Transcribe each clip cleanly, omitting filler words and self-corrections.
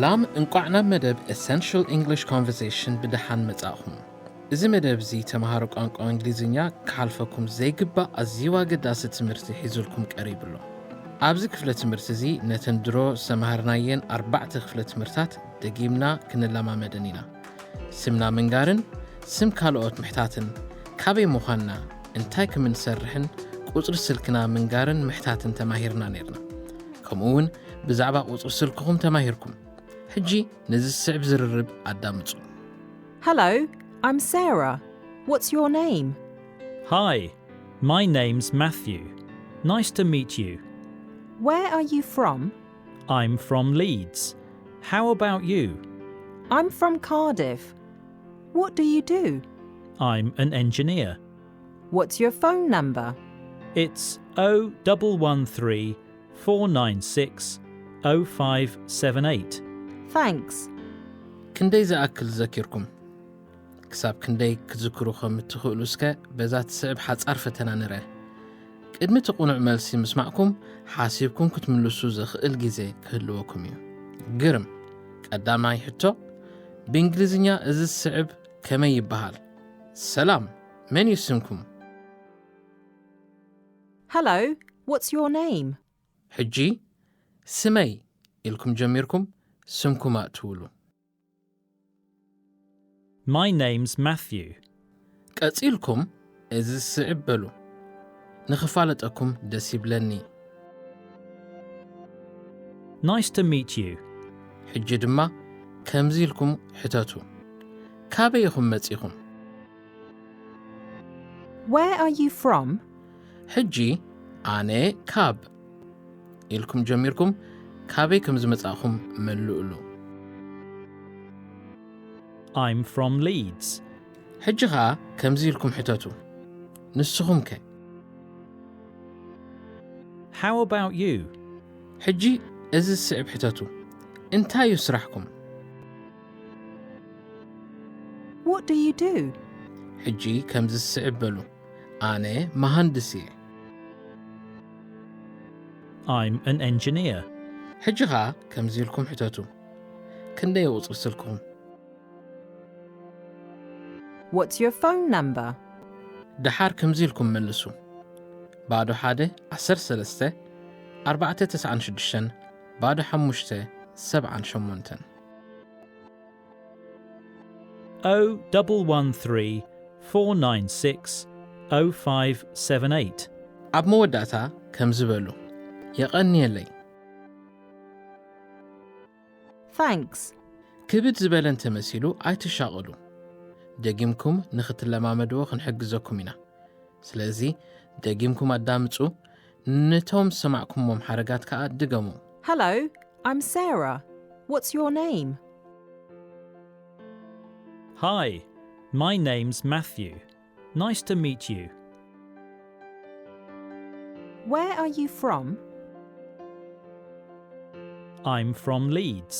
ሰላም እንቋዕና መደብ Essential English Conversation ብድሓን መጻእኩም። እዚ መደብ'ዚ ተምሃሮ ቋንቋ እንግሊዝኛ ክሓልፈኩም ዘይግባእ ኣዝዩ ኣገዳሲ ትምህርቲ ሒዝልኩም ቀሪቡ'ሎ። ኣብዚ ክፍለ-ትምህርቲ'ዚ ነተንድሮ ዝተምሃርናየን ኣርባዕተ ክፍለ-ትምህርታት ደጊምና ክንለማመደን ኢና። ስምና ምንጋርን ስም ካልኦት ምሕታትን ካበይ ምኳንና እንታይ ከምንሰርሕን ቁጽሪ ስልክና ምንጋርን ምሕታትን ተማሂርና ነርና። ከምኡውን ብዛዕባ ቁጽሪ ስልክኩም ተማሂርኩም። ሕጂ ነዚ ስዕብ ዝርርብ ኣዳምጹ። Hello, I'm Sarah. What's your name? Hi, my name's Matthew. Nice to meet you. Where are you from? I'm from Leeds. How about you? I'm from Cardiff. What do you do? I'm an engineer. What's your phone number? It's 0113 496 0578. Thanks. ክንደይ ዝኣክል ዘኪርኩም? ክሳብ ክንደይ ክትዝክሩ ከም እትኽእሉ እስከ በዛት ስዕብ ሓጻር ፈተና ንርአ። ቅድሚ ትቁኑዕ መልሲ ምስማዕኩም ሓሲብኩም ክትምልሱ ዘኽእል ጊዜ ክህልወኩም እዩ። ግርም ቀዳማይ ሕቶ ብእንግሊዝኛ እዚ ስዕብ ከመይ ይበሃል? ሰላም፣ መን እዩ ስምኩም? Hello, what's your name? ሕጂ ስመይ ኢልኩም ጀሚርኩም ስምኩም ኣትውሉ። My name's Matthew. ቀጺልኩም እዚ ስዕብ በሉ። ንኽፋለጠኩም ደስ ይብለኒ። Nice to meet you. ሕጂ ድማ ከምዚ ኢልኩም ሕተቱ። ካበይ ኢኹም መጺኹም? Where are you from? ሕጂ ኣነ ካብ ኢልኩም ጀሚርኩም ካበይ ከም ዝመጻእኹም መልኡሉ። I'm from Leeds. ሕጂ ኸኣ ከምዚ ኢልኩም ሕተቱ። ንስኹም ከ? How about you? ሕጂ እዚ ስዕብ ሕተቱ። እንታይ እዩ ስራሕኩም? What do you do? ሕጂ ከምዚ ስዕብ በሉ። ኣነ መሃንድስ እየ። I'm an engineer. ሕጂ ኸኣ ከምዚ ኢልኩም ሕተቱ። ክንደይ ቁጽሪ ስልክኹም? What's your phone number? ድሓር ከምዚ ኢልኩም መልሱ። ባዶ 1 13 496 ባዶ 5 78 0113 496 0578. ኣብ መወዳእታ ከምዚ በሉ። የቐኒየለይ። Thanks. ክብድ ዝበለ እንተመሲሉ ኣይትሻቐሉ። ደጊምኩም ንኽትለማመድዎ ክንሕግዘኩም ኢና። ስለዚ ደጊምኩም ኣዳምጹ፣ ነቶም ሰማዕኩሞም ሓረጋት ከዓ ድገሙ። Hello, I'm Sarah. What's your name? Hi, my name's Matthew. Nice to meet you. Where are you from? I'm from Leeds.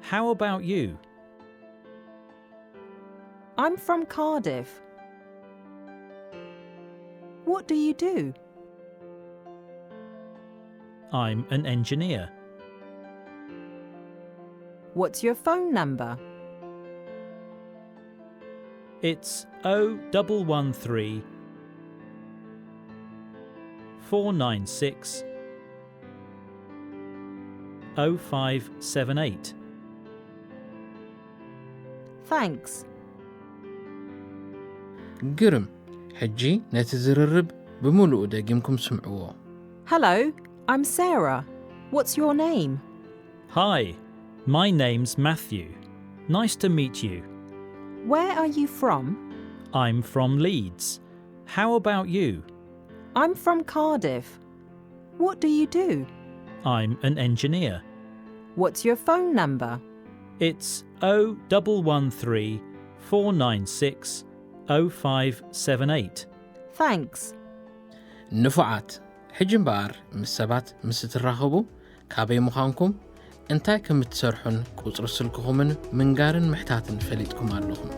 How about you? I'm from Cardiff. What do you do? I'm an engineer. What's your phone number? It's 0113 496 0578. Thanks. ግርም ሕጂ ነቲ ዝርርብ ብምሉኡ ደጊምኩም ስምዕዎ። Hello, I'm Sarah. What's your name? Hi, my name's Matthew. Nice to meet you. Where are you from? I'm from Leeds. How about you? I'm from Cardiff. What do you do? I'm an engineer. What's your phone number? It's 0113 496 0578. Thanks. ንፉዓት ሕጂ እምበኣር ምስ ሰባት ምስ እትራኸቡ ካበይ ምዃንኩም እንታይ ከም እትሰርሑን ቁጽሪ ስልክኹምን ምንጋርን ምሕታትን ፈሊጥኩም ኣለኹም።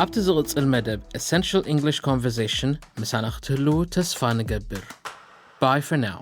ኣብቲ ዝቕጽል መደብ Essential English Conversation ምሳና ክትህልው ተስፋ ንገብር. Bye for now.